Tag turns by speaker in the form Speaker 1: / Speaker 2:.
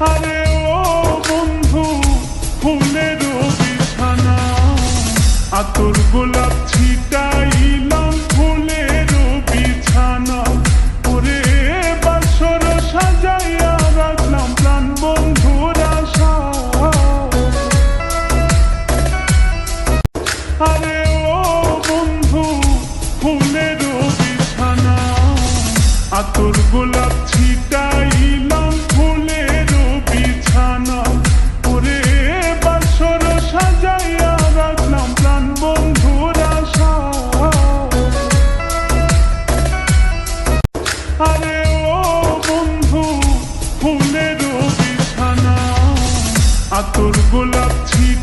Speaker 1: আরে ও বন্ধু, ফুলের বিছানা, আতর গোলাপ ছিটাইলাম ফুলের বিছানা, ওরে বাসর সাজাইয়া রাখলাম প্রাণ বন্ধুর আশা। আরে ও বন্ধু, ফুলের বিছানা, আতর গোলাপ ছিটাইলাম ফুলের বিছানা, ওরে বাসর সাজাইয়া রাখলাম প্রাণ বন্ধুর আশা। আরে ও বন্ধু, ফুলের বিছানা, আতর গোলাপ ছিটাইলাম